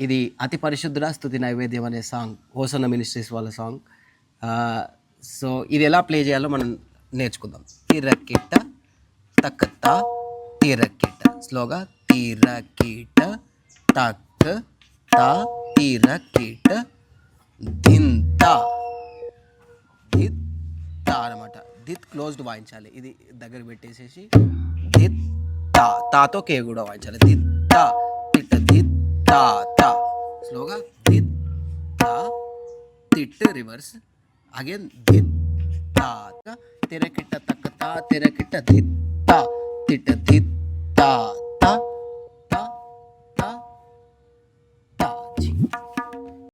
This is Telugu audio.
ఇది అతి పరిశుద్ధుల స్తుతి నైవేద్యం అనే సాంగ్ హోసన్న మినిస్ట్రీస్ వాళ్ళ సాంగ్. సో ఇది ఎలా ప్లే చేయాలో మనం నేర్చుకుందాం. తిరకిట తక్కత తిరకిట స్లోగా తిరకిట తక్ తా తిరకిట దింత దిత్ తా అనమాట. దిత్ క్లోజ్డ్ వాయించాలి. ఇది దగ్గర పెట్టేసేసి దిత్ తా తాతో కే కూడా వాయించాలి. దిత్ తా తిట్ట దిత్ తా తా స్లోగా దిత్ తా తిట్ రివర్స్ అగైన్ దిత్ తా తెరకిట్ట తక్క తా తెరకిట్ట దిత్ తా తిట్ట దిత్ తా తా